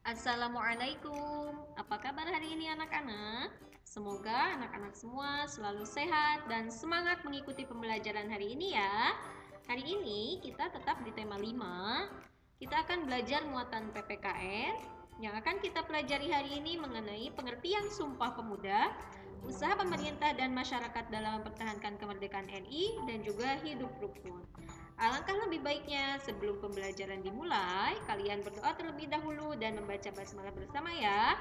Assalamualaikum, apa kabar hari ini anak-anak? Semoga anak-anak semua selalu sehat dan semangat mengikuti pembelajaran hari ini ya. Hari ini kita tetap di tema 5. Kita akan belajar muatan PPKN. Yang akan kita pelajari hari ini mengenai pengertian Sumpah Pemuda, usaha pemerintah dan masyarakat dalam mempertahankan kemerdekaan RI, dan juga hidup rukun. Alangkah lebih baiknya sebelum pembelajaran dimulai, kalian berdoa terlebih dahulu dan membaca basmalah bersama ya.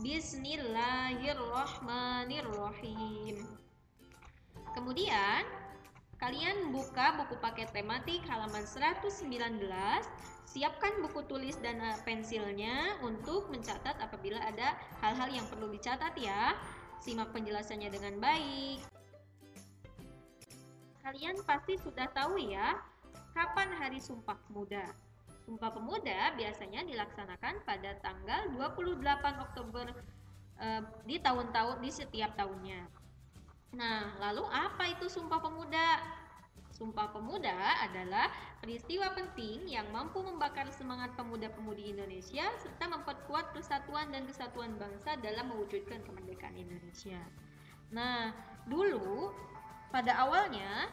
Bismillahirrahmanirrahim. Kemudian, kalian buka buku paket tematik halaman 119. Siapkan buku tulis dan pensilnya untuk mencatat apabila ada hal-hal yang perlu dicatat ya. Simak penjelasannya dengan baik. Kalian pasti sudah tahu ya, kapan Hari Sumpah Pemuda. Sumpah Pemuda biasanya dilaksanakan pada tanggal 28 Oktober di setiap tahunnya. Nah, lalu apa itu Sumpah Pemuda? Sumpah Pemuda adalah peristiwa penting yang mampu membakar semangat pemuda-pemudi Indonesia serta memperkuat persatuan dan kesatuan bangsa dalam mewujudkan kemerdekaan Indonesia. Nah, dulu pada awalnya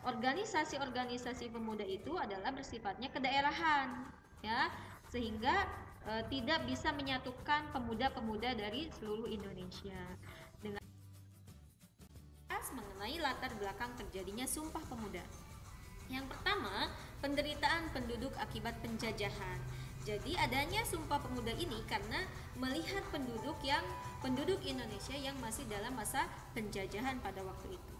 organisasi-organisasi pemuda itu adalah bersifatnya kedaerahan ya, sehingga tidak bisa menyatukan pemuda-pemuda dari seluruh Indonesia. Dengan mengenai latar belakang terjadinya Sumpah Pemuda. Yang pertama, penderitaan penduduk akibat penjajahan. Jadi adanya Sumpah Pemuda ini karena melihat penduduk Indonesia yang masih dalam masa penjajahan pada waktu itu.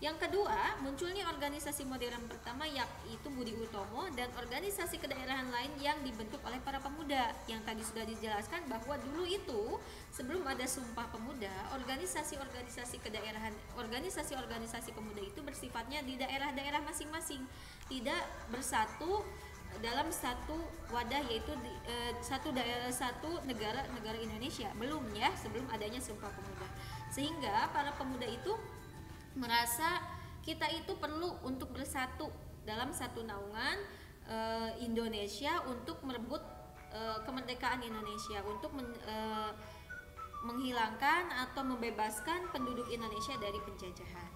Yang kedua, munculnya organisasi modern pertama yaitu Budi Utomo dan organisasi kedaerahan lain yang dibentuk oleh para pemuda. Yang tadi sudah dijelaskan bahwa dulu itu sebelum ada Sumpah Pemuda, organisasi-organisasi kedaerahan, organisasi-organisasi pemuda itu bersifatnya di daerah-daerah masing-masing, tidak bersatu dalam satu wadah yaitu satu negara Indonesia. Belum ya, sebelum adanya Sumpah Pemuda. Sehingga para pemuda itu merasa kita itu perlu untuk bersatu dalam satu naungan Indonesia untuk merebut kemerdekaan Indonesia, untuk menghilangkan atau membebaskan penduduk Indonesia dari penjajahan.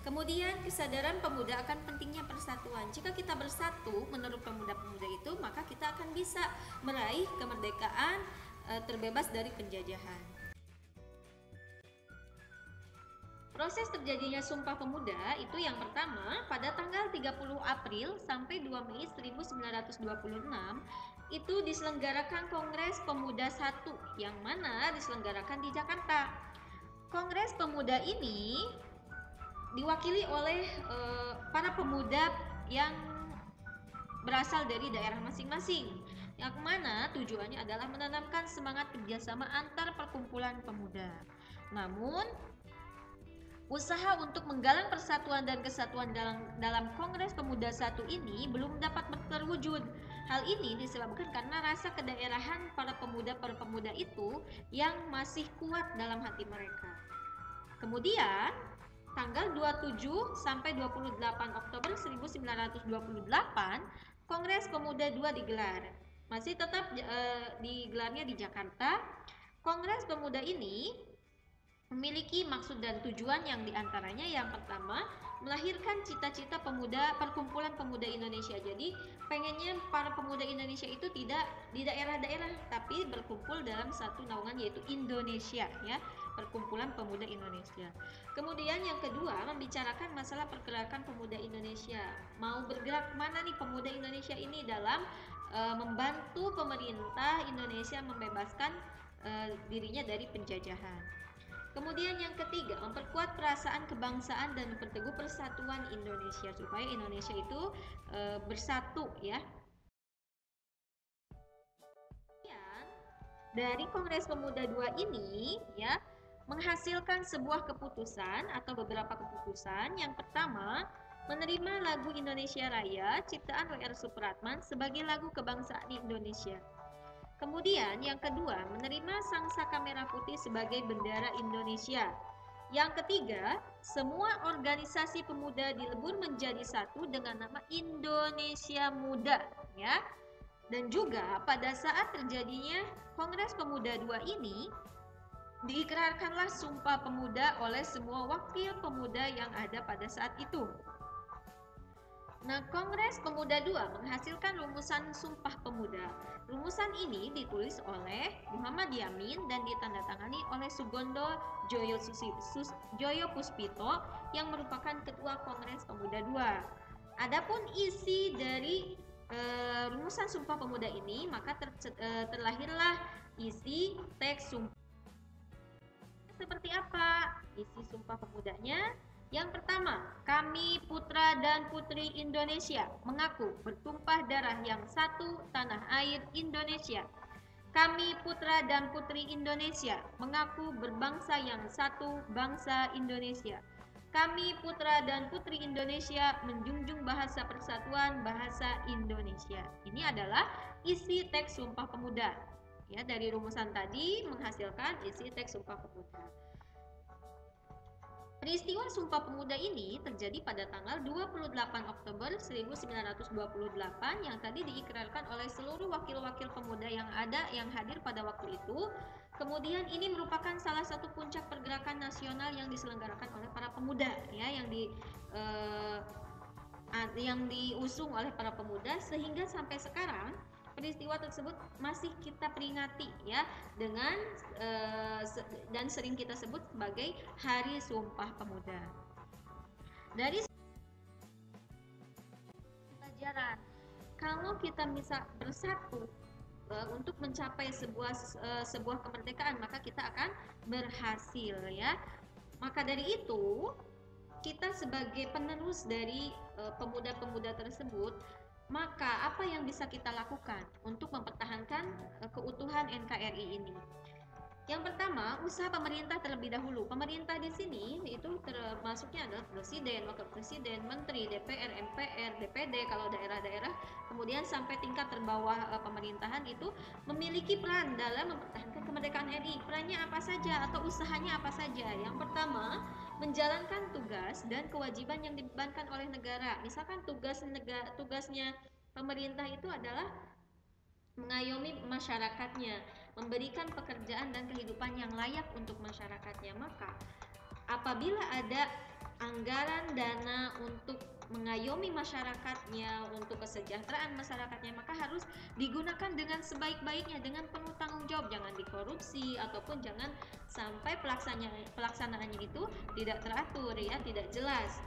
Kemudian kesadaran pemuda akan pentingnya persatuan. Jika kita bersatu menurut pemuda-pemuda itu, maka kita akan bisa meraih kemerdekaan terbebas dari penjajahan. Proses terjadinya Sumpah Pemuda itu yang pertama pada tanggal 30 April sampai 2 Mei 1926 itu diselenggarakan Kongres Pemuda 1 yang mana diselenggarakan di Jakarta. Kongres Pemuda ini diwakili oleh para pemuda yang berasal dari daerah masing-masing, yang mana tujuannya adalah menanamkan semangat kerjasama antar perkumpulan pemuda. Namun usaha untuk menggalang persatuan dan kesatuan dalam Kongres Pemuda 1 ini belum dapat terwujud. Hal ini disebabkan karena rasa kedaerahan para pemuda itu yang masih kuat dalam hati mereka. Kemudian, tanggal 27 sampai 28 Oktober 1928, Kongres Pemuda 2 digelar. Masih tetap digelarnya di Jakarta. Kongres Pemuda ini memiliki maksud dan tujuan yang diantaranya yang pertama melahirkan cita-cita perkumpulan pemuda Indonesia. Jadi pengennya para pemuda Indonesia itu tidak di daerah-daerah tapi berkumpul dalam satu naungan yaitu Indonesia ya, perkumpulan pemuda Indonesia. Kemudian yang kedua membicarakan masalah pergerakan pemuda Indonesia. Mau bergerak kemana nih pemuda Indonesia ini dalam membantu pemerintah Indonesia membebaskan dirinya dari penjajahan. Kemudian yang ketiga, memperkuat perasaan kebangsaan dan memperteguh persatuan Indonesia supaya Indonesia itu bersatu ya. Dari Kongres Pemuda 2 ini ya menghasilkan sebuah keputusan atau beberapa keputusan. Yang pertama, menerima lagu Indonesia Raya ciptaan W.R. Supratman sebagai lagu kebangsaan Indonesia. Kemudian yang kedua, menerima Sangsaka Merah Putih sebagai bendera Indonesia. Yang ketiga, semua organisasi pemuda dilebur menjadi satu dengan nama Indonesia Muda, ya. Dan juga pada saat terjadinya Kongres Pemuda II ini, diikrarkanlah Sumpah Pemuda oleh semua wakil pemuda yang ada pada saat itu. Nah, Kongres Pemuda II menghasilkan rumusan Sumpah Pemuda. Rumusan ini ditulis oleh Muhammad Yamin dan ditandatangani oleh Sugondo Joyo Puspito yang merupakan Ketua Kongres Pemuda II. Adapun isi dari rumusan Sumpah Pemuda ini, maka terlahirlah isi teks sumpah. Seperti apa isi Sumpah Pemudanya? Yang pertama, kami putra dan putri Indonesia mengaku bertumpah darah yang satu tanah air Indonesia. Kami putra dan putri Indonesia mengaku berbangsa yang satu bangsa Indonesia. Kami putra dan putri Indonesia menjunjung bahasa persatuan bahasa Indonesia. Ini adalah isi teks Sumpah Pemuda. Ya, dari rumusan tadi menghasilkan isi teks Sumpah Pemuda. Peristiwa Sumpah Pemuda ini terjadi pada tanggal 28 Oktober 1928 yang tadi diikrarkan oleh seluruh wakil-wakil pemuda yang hadir pada waktu itu. Kemudian ini merupakan salah satu puncak pergerakan nasional yang diselenggarakan oleh para pemuda, ya, yang diusung oleh para pemuda, sehingga sampai sekarang peristiwa tersebut masih kita peringati, ya, dengan dan sering kita sebut sebagai Hari Sumpah Pemuda. Dari pelajaran, kalau kita bisa bersatu untuk mencapai sebuah kemerdekaan, maka kita akan berhasil, ya. Maka dari itu, kita sebagai penerus dari pemuda-pemuda tersebut, maka apa yang bisa kita lakukan untuk mempertahankan keutuhan NKRI ini? Yang pertama, usaha pemerintah terlebih dahulu. Pemerintah di sini itu termasuknya adalah presiden, wakil presiden, menteri, DPR, MPR, DPD kalau daerah-daerah, kemudian sampai tingkat terbawah pemerintahan itu memiliki peran dalam mempertahankan kemerdekaan RI. Perannya apa saja atau usahanya apa saja? Yang pertama, menjalankan tugas dan kewajiban yang dibebankan oleh negara. Misalkan tugasnya pemerintah itu adalah mengayomi masyarakatnya, memberikan pekerjaan dan kehidupan yang layak untuk masyarakatnya. Maka apabila ada anggaran dana untuk mengayomi masyarakatnya, untuk kesejahteraan masyarakatnya, maka harus digunakan dengan sebaik-baiknya, dengan penuh tanggung jawab. Jangan dikorupsi ataupun jangan sampai pelaksanaannya itu tidak teratur, ya, tidak jelas.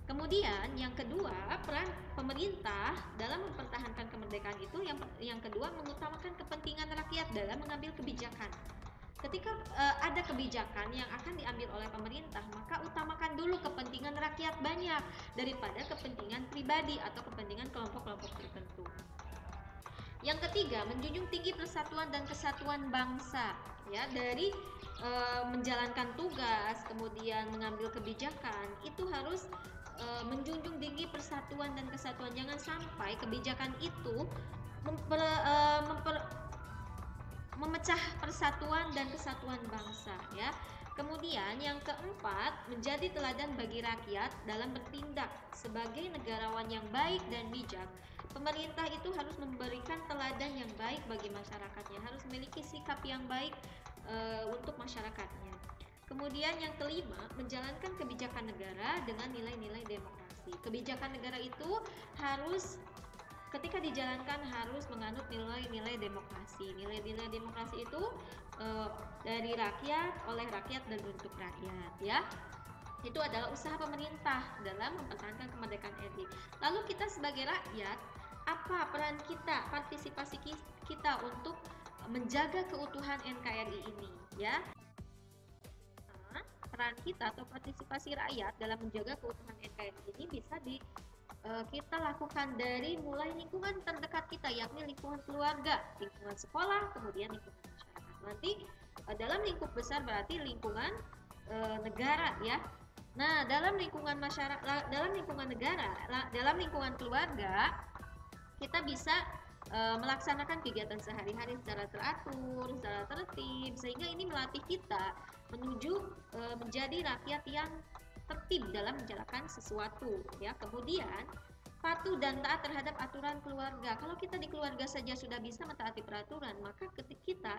Kemudian yang kedua, peran pemerintah dalam mempertahankan kemerdekaan itu yang kedua, mengutamakan kepentingan rakyat dalam mengambil kebijakan. Ketika ada kebijakan yang akan diambil oleh pemerintah, maka utamakan dulu kepentingan rakyat banyak daripada kepentingan pribadi atau kepentingan kelompok-kelompok tertentu. Yang ketiga, menjunjung tinggi persatuan dan kesatuan bangsa, ya, dari menjalankan tugas, kemudian mengambil kebijakan, itu harus menjunjung tinggi persatuan dan kesatuan. Jangan sampai kebijakan itu memecah persatuan dan kesatuan bangsa, ya. Kemudian yang keempat, menjadi teladan bagi rakyat dalam bertindak sebagai negarawan yang baik dan bijak. Pemerintah itu harus memberikan teladan yang baik bagi masyarakatnya, harus memiliki sikap yang baik untuk masyarakatnya. Kemudian yang kelima, menjalankan kebijakan negara dengan nilai-nilai demokrasi. Kebijakan negara itu harus ketika dijalankan harus menganut nilai-nilai demokrasi. Nilai-nilai demokrasi itu dari rakyat, oleh rakyat, dan untuk rakyat, ya. Itu adalah usaha pemerintah dalam mempertahankan kemerdekaan RI. Lalu kita sebagai rakyat, apa peran kita, partisipasi kita untuk menjaga keutuhan NKRI ini, ya? Peran kita atau partisipasi rakyat dalam menjaga keutuhan NKRI ini bisa kita lakukan dari mulai lingkungan terdekat kita, yakni lingkungan keluarga, lingkungan sekolah, kemudian lingkungan masyarakat. Nanti dalam lingkup besar berarti lingkungan negara, ya. Nah, dalam lingkungan masyarakat, dalam lingkungan negara, dalam lingkungan keluarga, kita bisa melaksanakan kegiatan sehari-hari secara teratur, secara tertib, sehingga ini melatih kita menuju menjadi rakyat yang tertib dalam menjalankan sesuatu, ya. Kemudian patuh dan taat terhadap aturan keluarga. Kalau kita di keluarga saja sudah bisa mentaati peraturan, maka ketika kita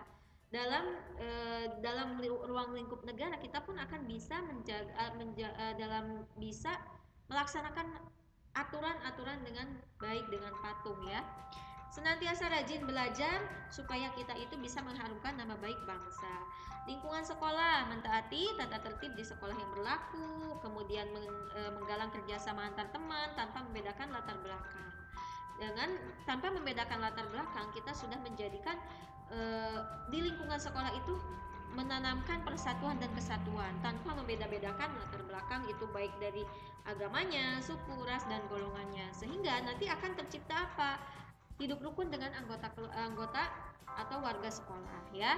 dalam ruang lingkup negara kita pun akan bisa bisa melaksanakan aturan-aturan dengan baik, dengan patuh ya. Senantiasa rajin belajar supaya kita itu bisa mengharumkan nama baik bangsa. Lingkungan sekolah, mentaati tata tertib di sekolah yang berlaku, kemudian menggalang kerjasama antar teman tanpa membedakan latar belakang. Tanpa membedakan latar belakang, kita sudah menjadikan di lingkungan sekolah itu menanamkan persatuan dan kesatuan tanpa membeda-bedakan latar belakang, itu baik dari agamanya, suku, ras, dan golongannya, sehingga nanti akan tercipta apa? Hidup rukun dengan anggota atau warga sekolah ya,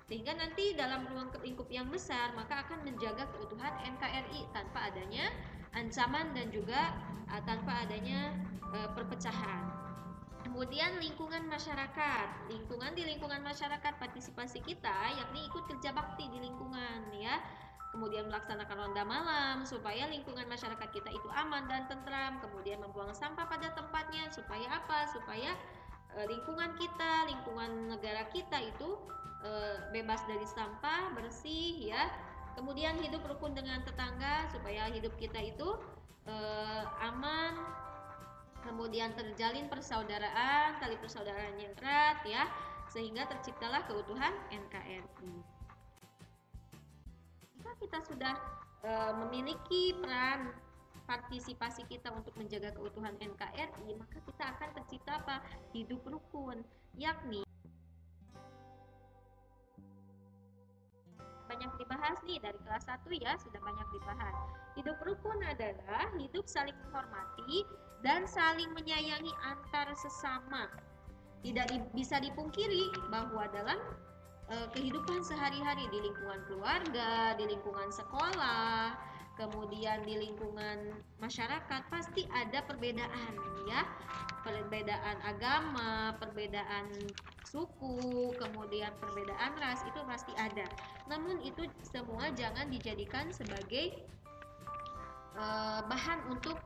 sehingga nanti dalam ruang lingkup yang besar maka akan menjaga keutuhan NKRI tanpa adanya ancaman dan juga tanpa adanya perpecahan. Kemudian lingkungan masyarakat, di lingkungan masyarakat partisipasi kita yakni ikut kerja bakti di lingkungan ya, kemudian melaksanakan ronda malam supaya lingkungan masyarakat kita itu aman dan tentram, kemudian membuang sampah pada tempatnya supaya apa? Supaya lingkungan kita, lingkungan negara kita itu bebas dari sampah, bersih ya. Kemudian hidup rukun dengan tetangga supaya hidup kita itu aman. Kemudian terjalin persaudaraan, tali persaudaraan yang erat ya, sehingga terciptalah keutuhan NKRI. Jika kita sudah memiliki peran partisipasi kita untuk menjaga keutuhan NKRI, maka kita akan tercipta apa? Hidup rukun, yakni banyak dibahas nih dari kelas 1 ya, sudah banyak dibahas. Hidup rukun adalah hidup saling menghormati dan saling menyayangi antar sesama. Tidak bisa dipungkiri bahwa dalam kehidupan sehari-hari di lingkungan keluarga, di lingkungan sekolah, kemudian di lingkungan masyarakat pasti ada perbedaan ya, perbedaan agama, perbedaan suku, kemudian perbedaan ras, itu pasti ada. Namun itu semua jangan dijadikan sebagai bahan untuk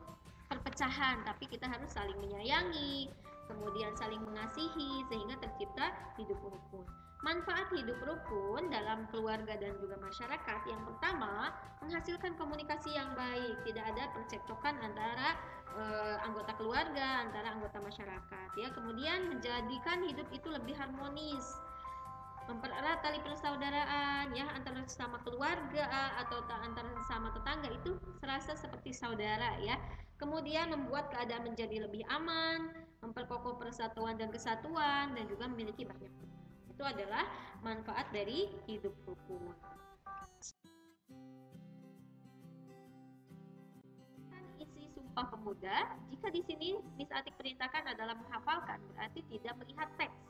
perpecahan, tapi kita harus saling menyayangi, kemudian saling mengasihi sehingga tercipta hidup rukun. Manfaat hidup rukun dalam keluarga dan juga masyarakat, yang pertama menghasilkan komunikasi yang baik, tidak ada percekcokan antara anggota keluarga, antara anggota masyarakat ya. Kemudian menjadikan hidup itu lebih harmonis, mempererat tali persaudaraan ya, antara sesama keluarga atau antara sesama tetangga itu serasa seperti saudara ya. Kemudian membuat keadaan menjadi lebih aman, memperkokoh persatuan dan kesatuan, dan juga memiliki banyak. Itu adalah manfaat dari hidup rukun. Isi Sumpah Pemuda, jika di sini Miss Atik perintahkan adalah menghafalkan, berarti tidak melihat teks,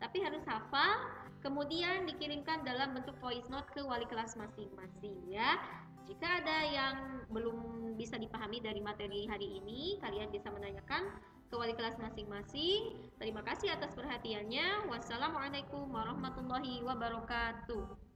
tapi harus hafal, kemudian dikirimkan dalam bentuk voice note ke wali kelas masing-masing ya. Jika ada yang belum bisa dipahami dari materi hari ini, kalian bisa menanyakan ke wali kelas masing-masing. Terima kasih atas perhatiannya. Wassalamualaikum warahmatullahi wabarakatuh.